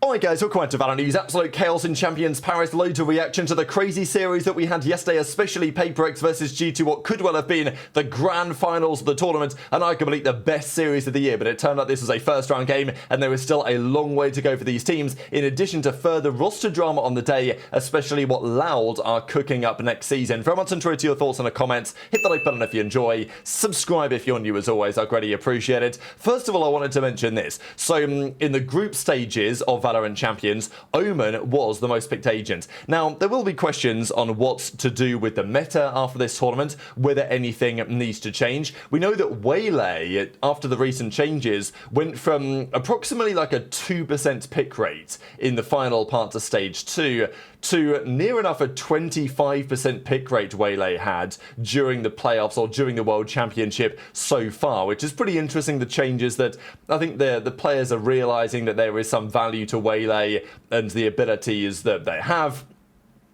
Alright guys, welcome back to VALORANT News. Absolute chaos in Champions Paris. Loads of reaction to the crazy series that we had yesterday, especially PaperX versus G2, what could well have been the grand finals of the tournament, and arguably the best series of the year. But it turned out this was a first round game, and there was still a long way to go for these teams, in addition to further roster drama on the day, especially what Loud are cooking up next season. Very much enjoyed your thoughts in the comments. Hit the like button if you enjoy. Subscribe if you're new as always. I'd greatly appreciate it. First of all, I wanted to mention this. So in the group stages of VALORANT Champions, Omen was the most picked agent. Now, there will be questions on what's to do with the meta after this tournament, whether anything needs to change. We know that Waylay, after the recent changes, went from approximately like a 2% pick rate in the final parts of Stage 2 to near enough a 25% pick rate Waylay had during the playoffs or during the World Championship so far, which is pretty interesting, the changes that I think the players are realizing that there is some value to Waylay and the abilities that they have.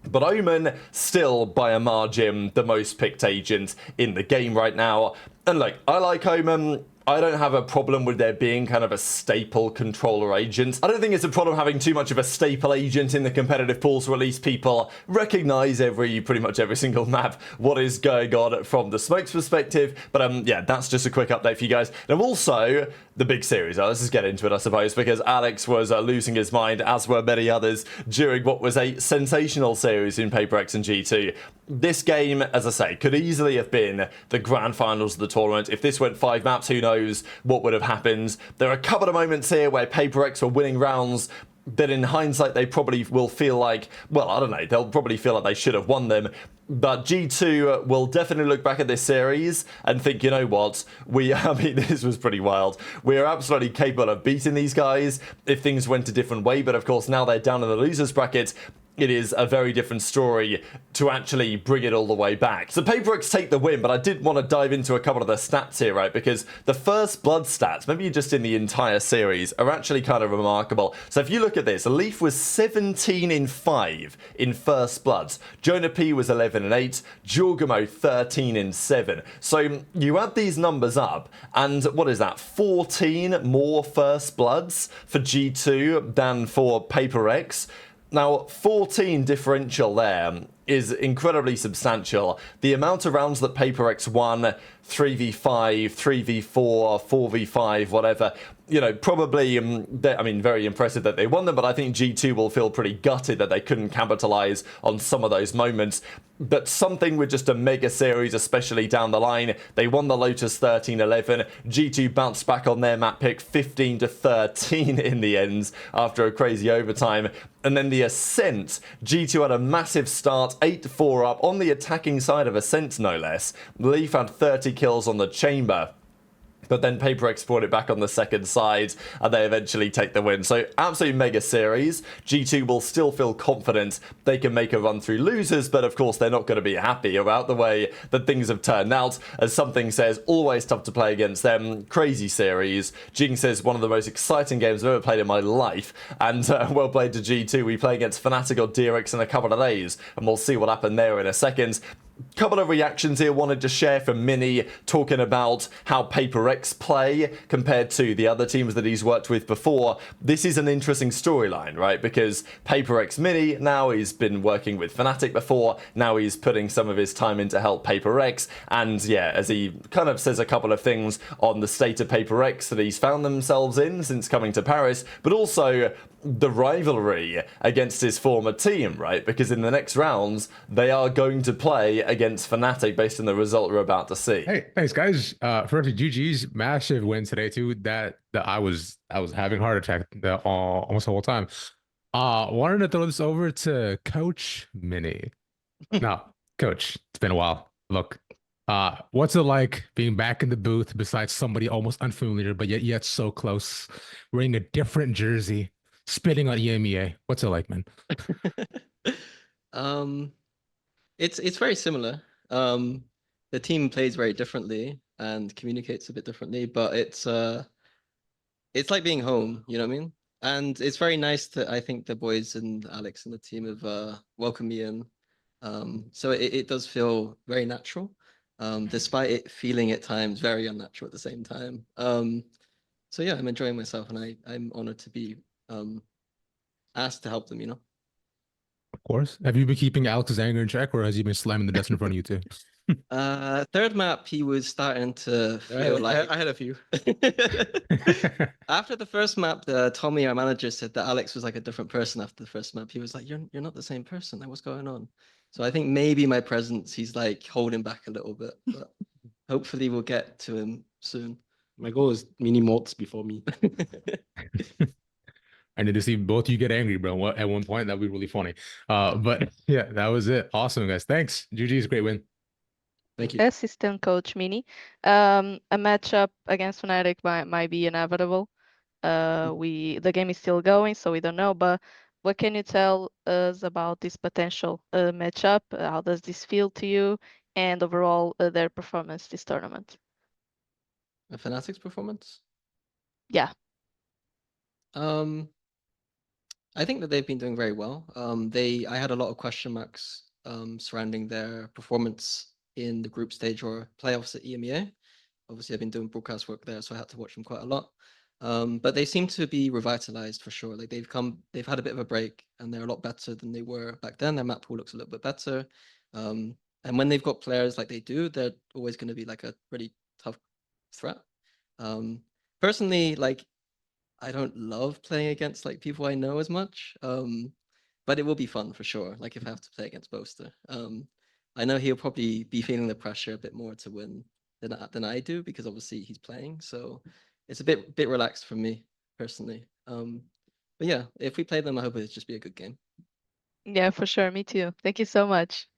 But Omen, still by a margin, the most picked agent in the game right now. And look, I like Omen. I don't have a problem with there being kind of a staple controller agent. I don't think it's a problem having too much of a staple agent in the competitive pools, so at least people recognize pretty much every single map what is going on from the Smokes perspective. But yeah, that's just a quick update for you guys. And also the big series. Let's just get into it, I suppose, because Alex was losing his mind, as were many others, during what was a sensational series in PaperX and G2. This game, as I say, could easily have been the grand finals of the tournament. If this went 5 maps, who knows what would have happened. There are a couple of moments here where PaperX were winning rounds that in hindsight they probably will feel like, well, I don't know, they'll probably feel like they should have won them. But G2 will definitely look back at this series and think, you know what, I mean, this was pretty wild. We are absolutely capable of beating these guys if things went a different way. But of course, now they're down in the losers bracket, it is a very different story to actually bring it all the way back. So PaperX take the win, but I did want to dive into a couple of the stats here, right? Because the first blood stats, maybe just in the entire series, are actually kind of remarkable. So if you look at this, Leaf was 17-5 in first bloods. Jonah P was 11-8, Jorgamo 13-7. So you add these numbers up, and what is that? 14 more first bloods for G2 than for PaperX. Now, 14 differential there is incredibly substantial. The amount of rounds that PaperX won, 3v5, 3v4, 4v5, whatever, you know, probably, I mean, very impressive that they won them, but I think G2 will feel pretty gutted that they couldn't capitalize on some of those moments. But something with just a mega series, especially down the line. They won the Lotus 13-11. G2 bounced back on their map pick 15-13 in the end after a crazy overtime. And then the Ascent, G2 had a massive start, 8-4 up on the attacking side of Ascent, no less. Leaf had 30 kills on the Chamber. But then PaperX brought it back on the second side, and they eventually take the win. So, absolute mega series. G2 will still feel confident they can make a run through losers, but of course they're not going to be happy about the way that things have turned out. As something says, always tough to play against them. Crazy series. Jing says, one of the most exciting games I've ever played in my life. And well played to G2. We play against Fnatic or DRX in a couple of days, and we'll see what happened there in a second. Couple of reactions here wanted to share from Mini, talking about how PaperX play compared to the other teams that he's worked with before. This is an interesting storyline, right? Because PaperX Mini, now he's been working with Fnatic before, now he's putting some of his time into help PaperX, and yeah, as he kind of says a couple of things on the state of PaperX that he's found themselves in since coming to Paris, but also the rivalry against his former team, right? Because in the next rounds, they are going to play against Fnatic based on the result we're about to see. Hey, thanks guys. For GG's massive win today too. That I was having a heart attack almost the whole time. Wanted to throw this over to Coach Mini. No, Coach, it's been a while. Look, what's it like being back in the booth besides somebody almost unfamiliar but yet so close, wearing a different jersey, spitting on EMEA? What's it like, man? It's very similar. The team plays very differently and communicates a bit differently, but it's like being home, you know what I mean? And it's very nice that I think the boys and Alex and the team have welcomed me in. So it does feel very natural, despite it feeling at times very unnatural at the same time. So yeah, I'm enjoying myself, and I'm honored to be ask to help them, you know. Of course. Have you been keeping Alex's anger in check, or has he been slamming the desk in front of you too? Third map, he was starting to feel like I had a few. after the first map, Tommy, our manager, said that Alex was like a different person after the first map. He was like, "You're not the same person. Like, what's going on?" So I think maybe my presence, he's like holding back a little bit, but hopefully we'll get to him soon. My goal is mini mods before me. I need to see both you get angry, bro. At one point, that'd be really funny. But yeah, that was it. Awesome, guys. Thanks. GG's great win. Thank you. Assistant coach Mini. A matchup against Fnatic might be inevitable. The game is still going, so we don't know. But what can you tell us about this potential matchup? How does this feel to you, and overall their performance this tournament? A Fnatic's performance? Yeah. I think that they've been doing very well. I had a lot of question marks surrounding their performance in the group stage or playoffs at EMEA. Obviously, I've been doing broadcast work there, so I had to watch them quite a lot. But they seem to be revitalized for sure. Like they've had a bit of a break, and they're a lot better than they were back then. Their map pool looks a little bit better. And when they've got players like they do, they're always going to be like a pretty tough threat. Personally, like I don't love playing against like people I know as much. But it will be fun for sure. Like if I have to play against Boaster. I know he'll probably be feeling the pressure a bit more to win than I do, because obviously he's playing. So it's a bit relaxed for me personally. But yeah, if we play them, I hope it'll just be a good game. Yeah, for sure. Me too. Thank you so much.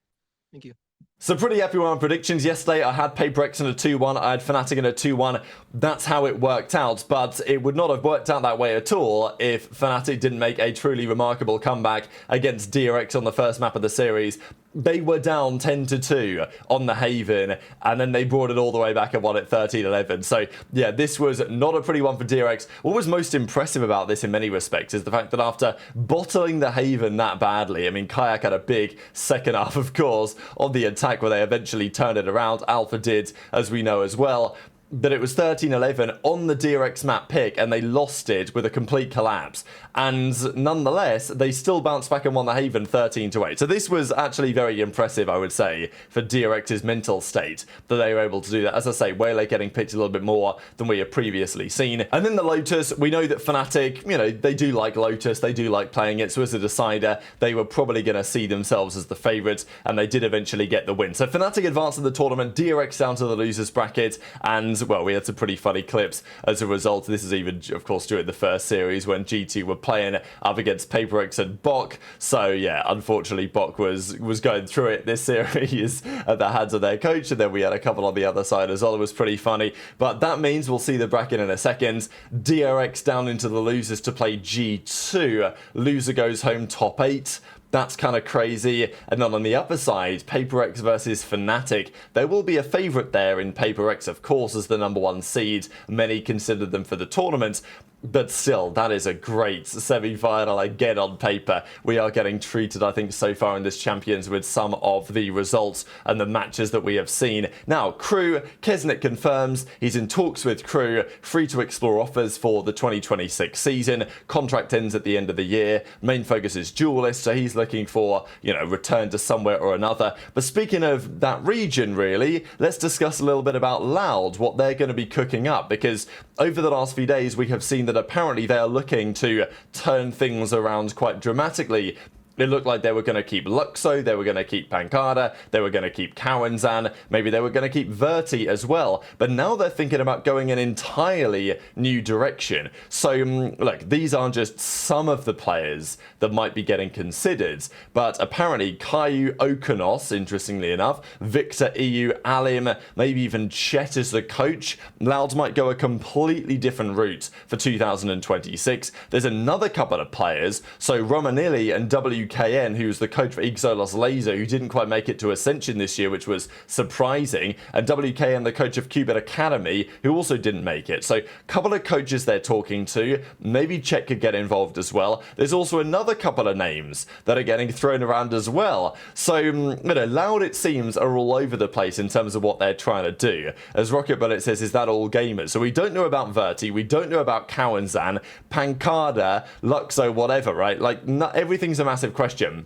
Thank you. So pretty happy with my predictions yesterday. I had Paper X in a 2-1, I had Fnatic in a 2-1. That's how it worked out, but it would not have worked out that way at all if Fnatic didn't make a truly remarkable comeback against DRX on the first map of the series. They were down 10-2 on the Haven, and then they brought it all the way back and won it 13-11. So yeah, this was not a pretty one for DRX. What was most impressive about this in many respects is the fact that after bottling the Haven that badly, I mean, Kayak had a big second half, of course, on the attack where they eventually turned it around. Alpha did, as we know as well. But it was 13-11 on the DRX map pick, and they lost it with a complete collapse. And nonetheless, they still bounced back and won the Haven 13-8. So this was actually very impressive, I would say, for DRX's mental state, that they were able to do that. As I say, Waylay getting picked a little bit more than we have previously seen. And then the Lotus, we know that Fnatic, you know, they do like Lotus, they do like playing it. So as a decider, they were probably going to see themselves as the favourites, and they did eventually get the win. So Fnatic advanced in the tournament, DRX down to the losers bracket, and well, we had some pretty funny clips as a result. This is even, of course, during the first series when G2 were playing up against Paper X and Bok. So yeah, unfortunately, Bok was going through it this series at the hands of their coach, and then we had a couple on the other side as well. It was pretty funny, but that means we'll see the bracket in a second. DRX down into the losers to play G2. Loser goes home top 8. That's kind of crazy. And then on the upper side, Paper X versus Fnatic. There will be a favourite there in Paper X, of course, as the #1 seed. Many considered them for the tournament. But still, that is a great semi-final again on paper. We are getting treated, I think, so far in this Champions with some of the results and the matches that we have seen. Now, Crew, Kesnick confirms he's in talks with Crew, free to explore offers for the 2026 season. Contract ends at the end of the year. Main focus is duelist, so he's looking for, you know, return to somewhere or another. But speaking of that region, really, let's discuss a little bit about Loud, what they're going to be cooking up, because over the last few days, we have seen that apparently they are looking to turn things around quite dramatically. It looked like they were going to keep Luxo, they were going to keep Pancada, they were going to keep Cowanzan, maybe they were going to keep Verti as well. But now they're thinking about going an entirely new direction. So, look, these are just some of the players that might be getting considered. But apparently, Caillou Okonos, interestingly enough, Victor EU, Alim, maybe even Chet as the coach. Loud might go a completely different route for 2026. There's another couple of players, so Romanilli and WKN, who's the coach for Ixolos Laser, who didn't quite make it to Ascension this year, which was surprising, and WKN, the coach of Qubit Academy, who also didn't make it. So a couple of coaches they're talking to. Maybe Chet could get involved as well. There's also another couple of names that are getting thrown around as well. So, you know, Loud, it seems, are all over the place in terms of what they're trying to do. As Rocket Bullet says, is that all gamers? So we don't know about Verti, we don't know about Cowanzan, Pancada, Luxo, whatever, right? Like, everything's a massive question.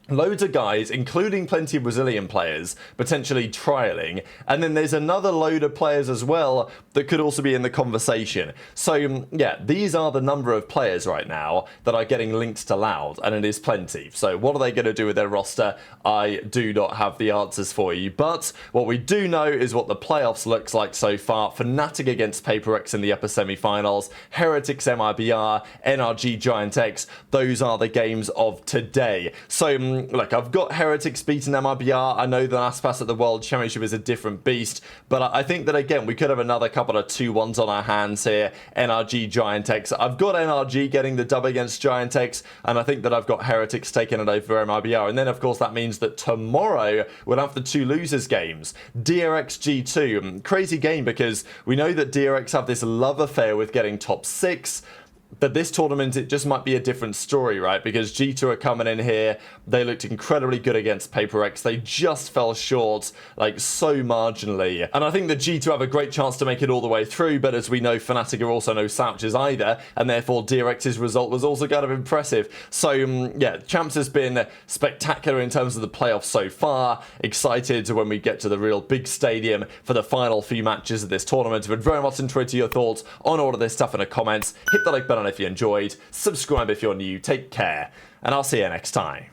Loads of guys, including plenty of Brazilian players, potentially trialing, and then there's another load of players as well that could also be in the conversation. So yeah, these are the number of players right now that are getting linked to Loud, and it is plenty. So what are they going to do with their roster? I do not have the answers for you, but what we do know is what the playoffs looks like so far. Fnatic against PaperX in the upper semi-finals, Heretics MIBR, NRG Giant X, those are the games of today. So look, I've got Heretics beating MIBR. I know the last pass at the World Championship is a different beast, but I think that, again, we could have another couple of 2-1s on our hands here. NRG, Giant X. I've got NRG getting the dub against Giant X, and I think that I've got Heretics taking it over MIBR. And then, of course, that means that tomorrow we'll have the 2 losers games. DRX G2. Crazy game because we know that DRX have this love affair with getting top 6. But this tournament, it just might be a different story, right? Because G2 are coming in here. They looked incredibly good against PaperX. They just fell short, like, so marginally. And I think that G2 have a great chance to make it all the way through. But as we know, Fnatic are also no slouches either. And therefore, DRX's result was also kind of impressive. So, yeah, Champs has been spectacular in terms of the playoffs so far. Excited when we get to the real big stadium for the final few matches of this tournament. But very much enjoyed your thoughts on all of this stuff in the comments. Hit the like button if you enjoyed, subscribe if you're new, take care, and I'll see you next time.